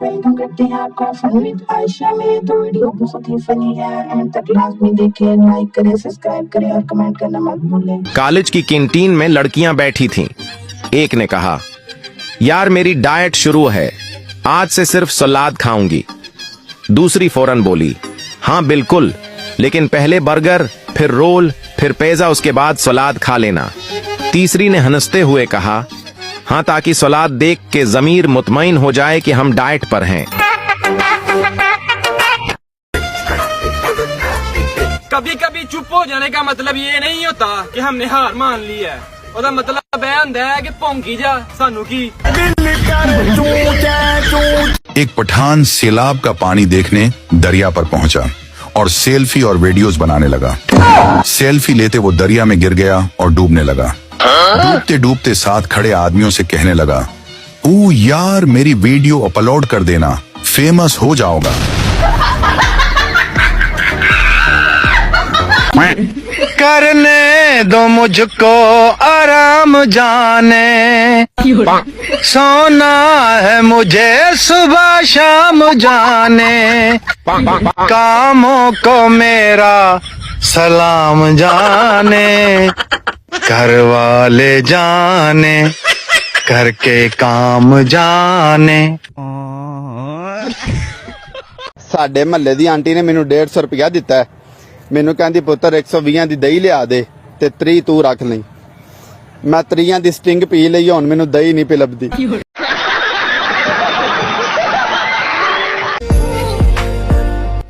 Welcome to the Hardcore Fun with Aisha में तो video बहुत ही फनी है एंड तक लास्ट में देखें, लाइक करें, सब्सक्राइब करें और कमेंट करना मत भूलें। कॉलेज की कैंटीन में लड़कियां बैठी थीं। एक ने कहा, यार मेरी डाइट शुरू है, आज से सिर्फ सलाद खाऊंगी। दूसरी फौरन बोली, हाँ बिल्कुल, लेकिन पहले बर्गर, फिर रोल, फिर पिज़्ज़ा, उसके बाद सलाद खा लेना। तीसरी ने हंसते हुए कहा, हाँ ताकि सलाद देख के ज़मीर मुतमईन हो जाए कि हम डाइट पर हैं। कभी कभी चुप हो जाने का मतलब ये नहीं होता कि हमने हार मान ली है। उसका मतलब यह होता है कि भौंकी जा सानू की। एक पठान सैलाब का पानी देखने दरिया पर पहुंचा और सेल्फी और वीडियोस बनाने लगा। सेल्फी लेते वो दरिया में गिर गया और डूबने लगा। डूबते डूबते साथ खड़े आदमियों से कहने लगा, ओ यार मेरी वीडियो अपलोड कर देना, फेमस हो जाओगा। करने दो मुझको आराम जाने, सोना है मुझे सुबह शाम जाने, कामों को मेरा सलाम जाने, घर वाले जाने, घर के काम जाने। ਸਾਡੇ ਮਹੱਲੇ ਦੀ ਆਂਟੀ ਨੇ ਮੈਨੂੰ 150 ਰੁਪਇਆ ਦਿੱਤਾ ਹੈ। ਮੈਨੂੰ ਕਹਿੰਦੀ ਪੁੱਤਰ 120 ਦੀ ਦਹੀਂ ਲਿਆ ਦੇ ਤੇ 30 ਤੂੰ ਰੱਖ ਲਈ। ਮੈਂ 30 ਦੀ ਸਟਿੰਗ ਪੀ ਲਈ, ਹੁਣ ਮੈਨੂੰ ਦਹੀਂ ਨਹੀਂ ਪਿਲਬਦੀ।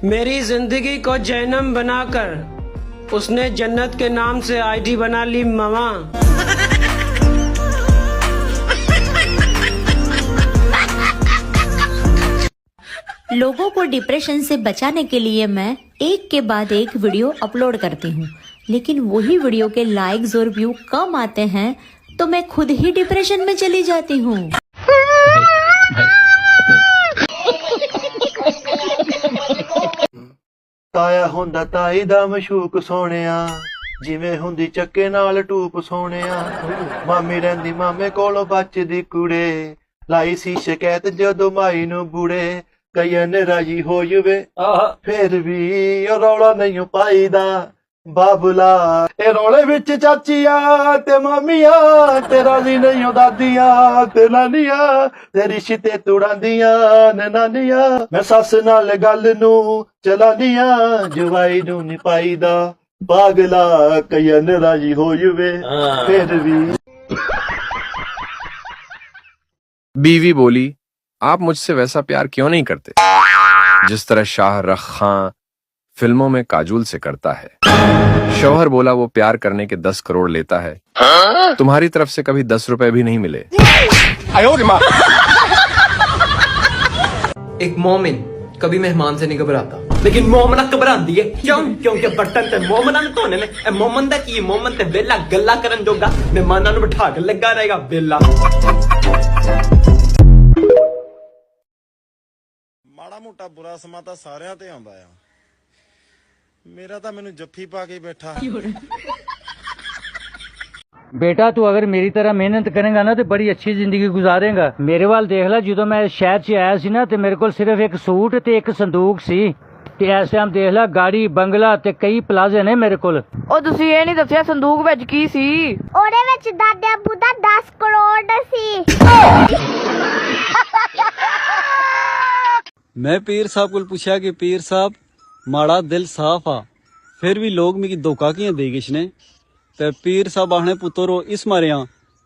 मेरी जिंदगी को जहन्नम बनाकर उसने जन्नत के नाम से आईडी बना ली मामा। लोगों को डिप्रेशन से बचाने के लिए मैं एक के बाद एक वीडियो अपलोड करती हूँ, लेकिन वही वीडियो के लाइक्स और व्यू कम आते हैं तो मैं खुद ही डिप्रेशन में चली जाती हूँ। ਤਾਇਆ ਹੁੰਦਾ ਤਾਈ ਦਾ ਮਸ਼ੂਕ ਸੋਹਣਿਆ, ਜਿਵੇਂ ਹੁੰਦੀ ਚੱਕੇ ਨਾਲ ਟੂਪ ਸੋਹਣਿਆ। ਮਾਮੀ ਰਹਿੰਦੀ ਮਾਮੇ ਕੋਲੋਂ ਬਚਦੀ ਕੁੜੇ, ਲਾਈ ਸੀ ਸ਼ਿਕਾਇਤ ਜਦੋਂ ਮਾਈ ਨੂੰ ਬੁੜੇ। ਕਈਆਂ ਨੇ ਰਾਜੀ ਹੋ ਜਵੇ ਫਿਰ ਵੀ ਉਹ ਰੌਲਾ ਨਹੀਂ ਪਾਈਦਾ ਬਾਬੂਲਾ। ਇਹ ਰੌਲੇ ਵਿੱਚ ਚਾਚੀਆਂ ਤੇ ਮਾਮੀਆਂ ਤੇ ਰਾਜੀ ਨਹੀਂ ਦਾਦੀਆਂ ਤੇ ਨਾਨੀਆਂ, ਤੇ ਰਿਸ਼ਤੇ ਤੁੜਾਂਦੀਆਂ ਨੇ ਨਾਨੀਆਂ। ਮੈਂ ਸੱਸ ਨਾਲ ਗੱਲ ਨੂੰ ਚਲਾਨੀਆਂ, ਜਵਾਈ ਨੂੰ ਨਹੀਂ ਪਾਈਦਾ ਪਾਗਲਾ। ਕਈਆਂ ਨੇ ਰਾਜੀ ਹੋ ਜਵੇ ਫਿਰ ਵੀ। बीवी बोली, आप मुझसे वैसा प्यार क्यों नहीं करते जिस तरह शाहरुख खान फिल्मों में काजोल से करता है। शौहर बोला, वो प्यार करने के 10 करोड़ लेता है, तुम्हारी तरफ से कभी 10 रुपए भी नहीं मिले। एक मोमिन कभी मेहमान से नहीं घबराता, लेकिन मोमना घबराती है। क्यों? क्योंकि बर्तन ते मोमना ने धोने ने। ए मोमन दा की, मोमन ते बेला गल्ला करन जोगा, मेहमानां नूं बिठा के लगा रहेगा बेला। ਮਾੜਾ ਮੋਟਾ ਬੁਰਾ ਸਮਾਂ ਤਾਂ ਸਾਰਿਆਂ ਤੇ ਆਉਂਦਾ ਆ, ਮੇਰਾ ਤਾਂ ਮੈਨੂੰ ਜੱਫੀ ਪਾ ਕੇ ਬੈਠਾ। बेटा तू अगर मेरी तरह मेहनत करेगा ना तो बड़ी अच्छी जिंदगी गुजारेगा। मेरे वाल देख ला, जो मैं शहर च आया सी ना, ते मेरे को सिर्फ एक सूट ते एक संदूक सी, ते ऐसे हम देख ला गाड़ी बंगला ते कई प्लाजे ने मेरे कोल। ਉਹ ਤੁਸੀਂ ਇਹ ਨਹੀਂ ਦੱਸਿਆ ਸੰਦੂਕ ਵਿੱਚ ਕੀ ਸੀ? ਉਹਦੇ ਵਿੱਚ ਦਾਦੇ ਅੱਬੂ ਦਾ 10 ਕਰੋੜ ਸੀ। मैं पीर साहब को पूछा कि पीर साहब माड़ा दिल साफ आ, फिर भी लोग मिगी धोखा कियां दे गिश ने? ते पीर साहब आखने पुत्रो इस मारिया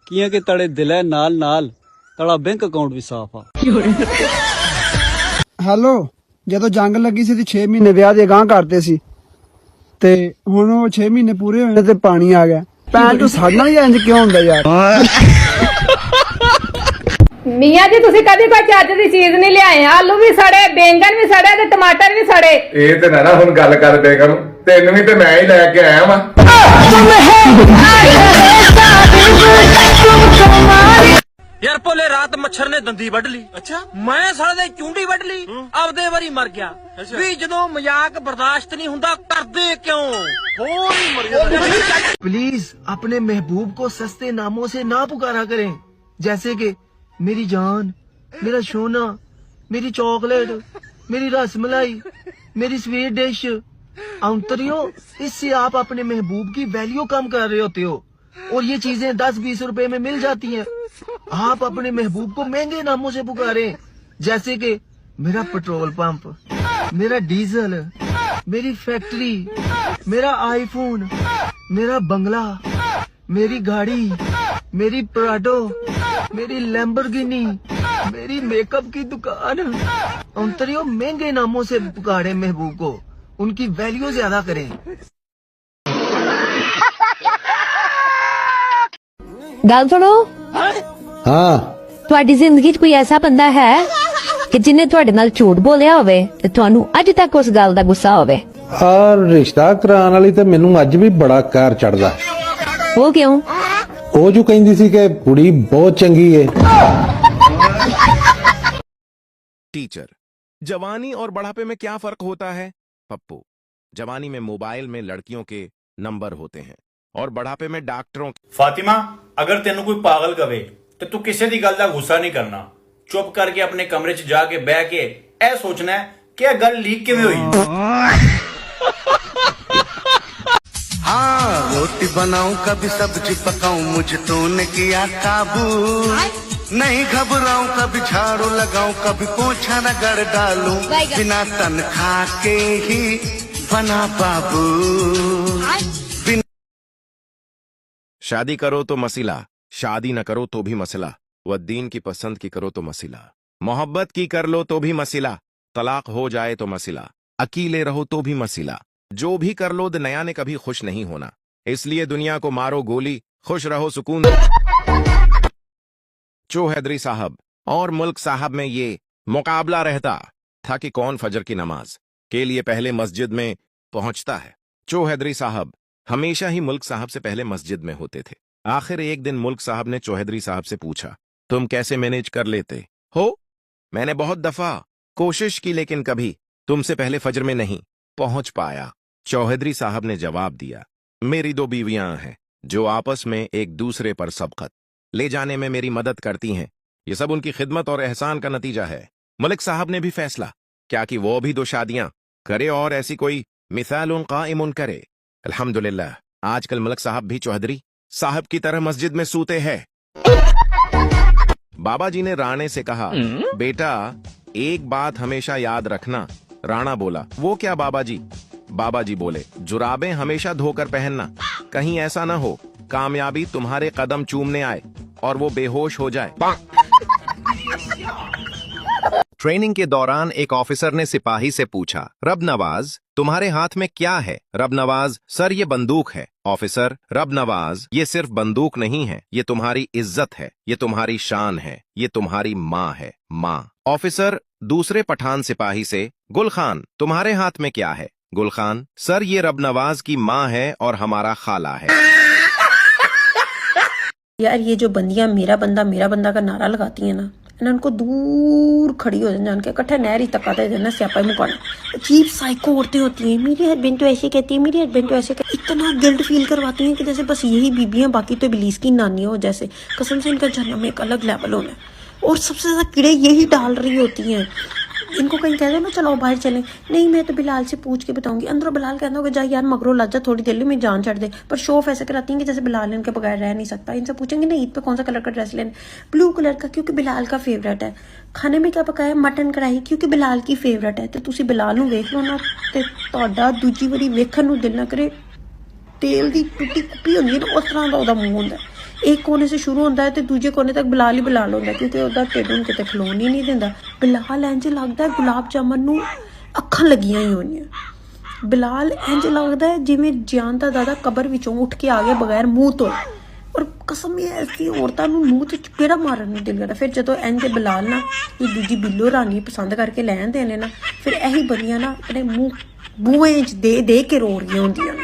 कियां कि तड़े दिल है नाल नाल तड़ा बैंक अकाउंट भी साफ आ। ਹੈਲੋ, ਜਦੋਂ ਜੰਗ ਲੱਗੀ ਸੀ ਤੇ 6 ਮਹੀਨੇ ਵਿਆਹ ਦੇ ਗਾਂ ਕਰਦੇ ਸੀ, ਤੇ ਹੁਣ ਉਹ 6 ਮਹੀਨੇ ਪੂਰੇ ਹੋਏ ਤੇ ਪਾਣੀ ਆ ਗਿਆ। ਭੈਣ ਤੂੰ ਸਾਡੇ ਨਾਲ ਹੀ ਇੰਜ ਕਿਉਂ ਹੁੰਦਾ ਯਾਰ? ਮੀਆਂ ਜੀ ਤੁਸੀਂ ਕਦੀ ਕੋਈ ਚੱਜ ਦੀ ਚੀਜ਼ ਨਹੀਂ ਲਿਆਏ। ਆਲੂ ਵੀ ਸੜੇ, ਬੈਂਗਣ ਵੀ ਸੜੇ ਤੇ ਟਮਾਟਰ ਵੀ ਸੜੇ। ਇਹ ਤੇ ਨਾ ਹੁਣ ਗੱਲ ਕਰ ਬੇਗਮ, ਤੈਨੂੰ ਵੀ ਤੇ ਮੈਂ ਹੀ ਲੈ ਕੇ ਆਇਆ ਵਾਂ। यार भोले रात मच्छर ने दंदी वड ली। अच्छा, मैं साले दी चुंडी वड ली, आपदे वारी मर गया। भी जदों मजाक बर्दाश्त नहीं हुंदा करदे क्यों? होर ही मर जांदे। प्लीज अपने महबूब को सस्ते नामों से ना पुकारा करें, जैसे कि मेरी जान, मेरा सोना, मेरी चॉकलेट, मेरी रसमलाई, मेरी स्वीट डिश। अंतरियो, इससे आप अपने महबूब की वैल्यू कम कर रहे होते हो और ये चीजें 10-20 रुपए में मिल जाती हैं। आप अपने महबूब को महंगे नामों से पुकारें, जैसे कि मेरा पेट्रोल पंप, मेरा डीजल, मेरी फैक्ट्री, मेरा आईफोन, मेरा बंगला, मेरी गाड़ी, मेरी प्राडो, मेरी लैम्बोर्गिनी, मेरी मेकअप की दुकान। अंतरियो, महंगे नामों से पुकारे महबूब को, उनकी वैल्यू ज्यादा करें। गल सुनो। हाँ ਤੁਹਾਡੀ ਜ਼ਿੰਦਗੀ 'ਚ ਕੋਈ ਐਸਾ ਬੰਦਾ ਹੈ ਕਿ ਜਿਨੇ ਤੁਹਾਡੇ ਨਾਲ ਝੂਠ ਬੋਲਿਆ ਹੋਵੇ ਤੇ ਤੁਹਾਨੂੰ ਅੱਜ ਤੱਕ ਉਸ ਗੱਲ ਦਾ ਗੁੱਸਾ ਹੋਵੇ? ਔਰ ਰਿਸ਼ਤਾ ਕਰਾਉਣ ਵਾਲੀ ਤੇ ਮੈਨੂੰ ਅੱਜ ਵੀ ਬੜਾ ਕਾਰ ਚੜਦਾ। ਉਹ ਕਿਉਂ? ਉਹ ਜੋ ਕਹਿੰਦੀ ਸੀ ਕਿ ਕੁੜੀ ਬਹੁਤ ਚੰਗੀ ਏ। टीचर, जवानी और बढ़ापे में क्या फर्क होता है? पप्पू, जवानी में मोबाइल में लड़कियों के नंबर होते हैं और बढ़ापे में डॉक्टरों के। फातिमा, अगर तेन कोई पागल कवे तो तू किसी दी गल दा गुस्सा नहीं करना, चुप करके अपने कमरे च जाके बह के ए सोचना है कि गल लीक किवें हुई। हाँ, रोटी बनाऊं कभी सब्जी पकाऊं, मुझे तूने किया काबू। नहीं घबराऊं, कभी झाड़ू लगाऊं, कभी पोछा रगड़ डालूं, बिना तनख्वाह के ही बना बाबू। शादी करो तो मसीला, शादी न करो तो भी मसला, व दीन की पसंद की करो तो मसीला, मोहब्बत की कर लो तो भी मसीला, तलाक हो जाए तो मसीला, अकेले रहो तो भी मसीला, जो भी कर लो नया ने कभी खुश नहीं होना, इसलिए दुनिया को मारो गोली, खुश रहो सुकून। चौहदरी साहब और मुल्क साहब में ये मुकाबला रहता था कि कौन फजर की नमाज के लिए पहले मस्जिद में पहुंचता है। चौहदरी साहब हमेशा ही मुल्क साहब से पहले मस्जिद में होते थे। आखिर एक दिन मुल्क साहब ने चौहदरी साहब से पूछा, तुम कैसे मैनेज कर लेते हो? मैंने बहुत दफा कोशिश की लेकिन कभी तुमसे पहले फजर में नहीं पहुंच पाया। चौहदरी साहब ने जवाब दिया, मेरी 2 बीवियां हैं जो आपस में एक दूसरे पर सबकत ले जाने में मेरी मदद करती हैं। ये सब उनकी खिदमत और एहसान का नतीजा है। मलिक साहब ने भी फैसला क्या कि वो भी 2 शादियां करे और ऐसी कोई मिसाल काइमुन करे। अल्हम्दुलिल्लाह, आजकल मलिक साहब भी चौहदरी साहब की तरह मस्जिद में सूते हैं। बाबा जी ने राणे से कहा, बेटा एक बात हमेशा याद रखना। राणा बोला, वो क्या बाबा जी? बाबा जी बोले, जुराबें हमेशा धोकर पहनना, कहीं ऐसा ना हो कामयाबी तुम्हारे कदम चूमने आए और वो बेहोश हो जाए। ट्रेनिंग के दौरान एक ऑफिसर ने सिपाही से पूछा, रब नवाज तुम्हारे हाथ में क्या है? रब नवाज, सर ये बंदूक है। ऑफिसर, रब नवाज ये सिर्फ बंदूक नहीं है, ये तुम्हारी इज्जत है, ये तुम्हारी शान है, ये तुम्हारी माँ है, माँ। ऑफिसर दूसरे पठान सिपाही से, गुल खान तुम्हारे हाथ में क्या है? गुल खान, सर ये रब नवाज की माँ है और हमारा खाला है। यार ये जो बंदियां मेरा बंदा का नारा लगाती हैं ना, इनको दूर खड़ी हो जान के इकट्ठे नहर ही तकाते जाना, स्यापा ही मुकाना। अजीब साइको औरतें होती हैं, मेरी हस्बैंड तो ऐसे कहती है, मेरी हस्बैंड तो ऐसे कहती है, इतना गिल्ट फील करवाती हैं कि जैसे बस यही बीबियां बाकी तो इब्लीस की नानियां हो जैसे। कसम से इनका जन्म में एक अलग लेवल होना है और सबसे ज्यादा कीड़े यही डाल रही होती हैं। इनको कहीं कह दो ना चलो बाहर चलें, नहीं मैं तो बिलाल से पूछ के बताऊंगी। अंदर बिलाल कहता होगा जा यार मगरो लाजा थोड़ी देर में जान छड़ दे, पर शो ऑफ ऐसे कराती हैं कि जैसे बिलाल इनके बगैर रह नहीं सकता। इनसे पूछेंगे ना ईद पे कौन सा कलर का ड्रेस लेना? ब्लू कलर का, क्योंकि बिलाल का फेवरेट है। खाने में क्या पकाया? मटन कढ़ाई, क्योंकि बिलाल की फेवरेट है। तो तुसी बिलाल नूं वेख लो ना ते तुहाडा दूजी वारी वेखण नूं दिल ना करे। तेल दी टुੱਟੀ कुप्पी होंदी है ना, उस तरह का ओहदा मूंह होंदा है। एक कोने से शुरू होता है तो दूजे कोने तक बिलाल ही बिलाल होता है, क्योंकि ओहदा ढिड हुण किते खलोण ही नहीं दिंदा। बिलाल इंज लगदा है गुलाब जामुन नूं अखां लगियां ही होणीआं। बिलाल इंज लगदा है जिवें जियान दा दादा कबर विचों उठ के आ गया बगैर मुंह तो। और कसम ये ऐसी औरतां नूं मुंह ते चपेड़ा मारन नूं दिल करदा। फिर जदों इंज बिलाल ना ये दूजी बिल्लो रानी पसंद करके लैण देने ना, फिर यही बनियां ना अपने मुंह बूहे च दे दे के रो रही होंदियां।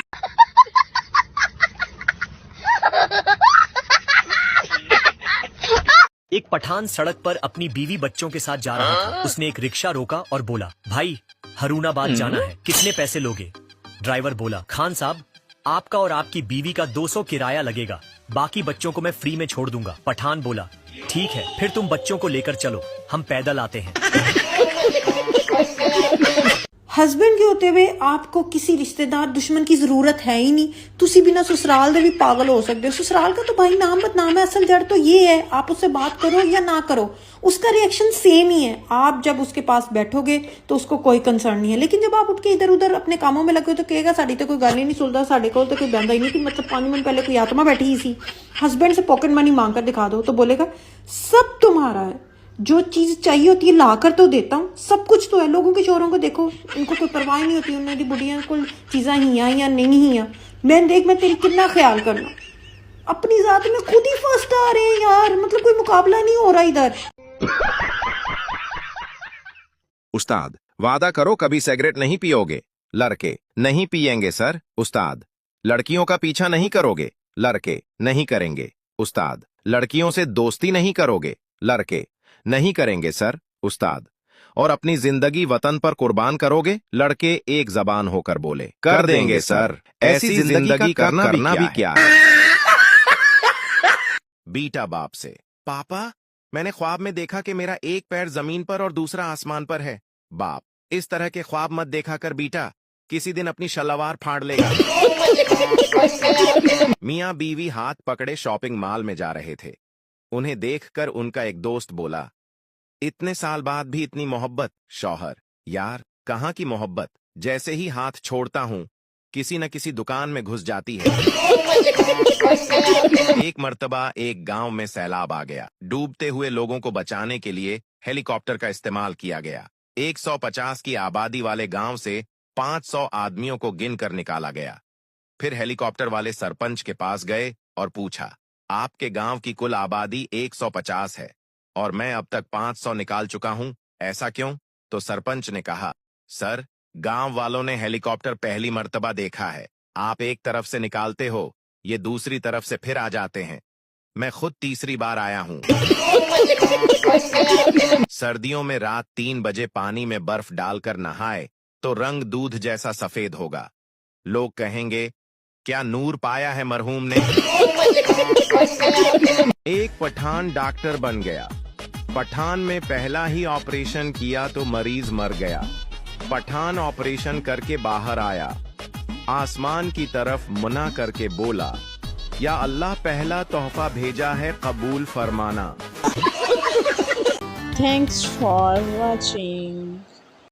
एक पठान सड़क पर अपनी बीवी बच्चों के साथ जा रहा था। उसने एक रिक्शा रोका और बोला, भाई हरूनाबाद जाना है, कितने पैसे लोगे? ड्राइवर बोला, खान साहब आपका और आपकी बीवी का 200 किराया लगेगा, बाकी बच्चों को मैं फ्री में छोड़ दूंगा। पठान बोला, ठीक है फिर तुम बच्चों को लेकर चलो, हम पैदल आते हैं। हस्बैंड के होते हुए आपको किसी रिश्तेदार दुश्मन की जरूरत है ही नहीं। तुसी बिना ससुराल दे भी पागल हो सकते हो। ससुराल का तो भाई नाम बदनाम है, असल जड़ तो ये है। आप उससे बात करो या ना करो, उसका रिएक्शन सेम ही है। आप जब उसके पास बैठोगे तो उसको कोई कंसर्न नहीं है, लेकिन जब आप उठ के इधर उधर अपने कामों में लगे हो तो कहेगा साड़ी तो कोई गल ही नहीं सुनता, साढ़े को तो कोई बंदा ही नहीं कि मतलब 5 मिनट पहले कोई आत्मा बैठी ही सी। हस्बैंड से पॉकेट मनी मांग कर दिखा दो तो बोलेगा सब तुम्हारा है, जो चीज चाहिए होती है ला कर तो देता हूँ, सब कुछ तो है। लोगों के शोरों को देखो, उनको कोई परवाह नहीं होती, उन्हें बुढ़िया को चीज़ा ही या नहीं ही। मैं देख मैं तेरी कितना ख्याल करना, अपनी जात में खुद ही फर्स्ट आ रहे हैं यार, मतलब कोई मुकाबला नहीं हो रहा इधर। उस्ताद, वादा करो कभी सिगरेट नहीं पियोगे। लड़के, नहीं पिएंगे सर। उस्ताद, लड़कियों का पीछा नहीं करोगे। लड़के, नहीं करेंगे। उस्ताद, लड़कियों से दोस्ती नहीं करोगे। लड़के, नहीं करेंगे सर। उस्ताद, और अपनी जिंदगी वतन पर कुर्बान करोगे। लड़के एक जबान होकर बोले, कर देंगे सर। ऐसी जिंदगी करना भी क्या है। बीटा बाप से, पापा मैंने ख्वाब में देखा कि मेरा एक पैर जमीन पर और दूसरा आसमान पर है। बाप, इस तरह के ख्वाब मत देखा कर बीटा, किसी दिन अपनी शलवार फाड़ लेगा। मियां बीवी हाथ पकड़े शॉपिंग मॉल में जा रहे थे। उन्हें देखकर उनका एक दोस्त बोला, इतने साल बाद भी इतनी मोहब्बत। शौहर, यार कहाँ की मोहब्बत, जैसे ही हाथ छोड़ता हूं किसी न किसी दुकान में घुस जाती है। एक मर्तबा एक गांव में सैलाब आ गया। डूबते हुए लोगों को बचाने के लिए हेलीकॉप्टर का इस्तेमाल किया गया। 150 की आबादी वाले गांव से 500 आदमियों को गिनकर निकाला गया। फिर हेलीकॉप्टर वाले सरपंच के पास गए और पूछा, आपके गांव की कुल आबादी 150 है और मैं अब तक 500 निकाल चुका हूं, ऐसा क्यों? तो सरपंच ने कहा, सर गांव वालों ने हेलीकॉप्टर पहली मर्तबा देखा है। आप एक तरफ से निकालते हो, ये दूसरी तरफ से फिर आ जाते हैं। मैं खुद तीसरी बार आया हूं। सर्दियों में रात 3 बजे पानी में बर्फ डालकर नहाए तो रंग दूध जैसा सफेद होगा। लोग कहेंगे, क्या नूर पाया है मरहूम ने। एक पठान डॉक्टर बन गया। पठान में पहला ही ऑपरेशन किया तो मरीज मर गया। पठान ऑपरेशन करके बाहर आया, आसमान की तरफ मुना करके बोला, या अल्लाह पहला तोहफा भेजा है, कबूल फरमाना। Thanks for watching.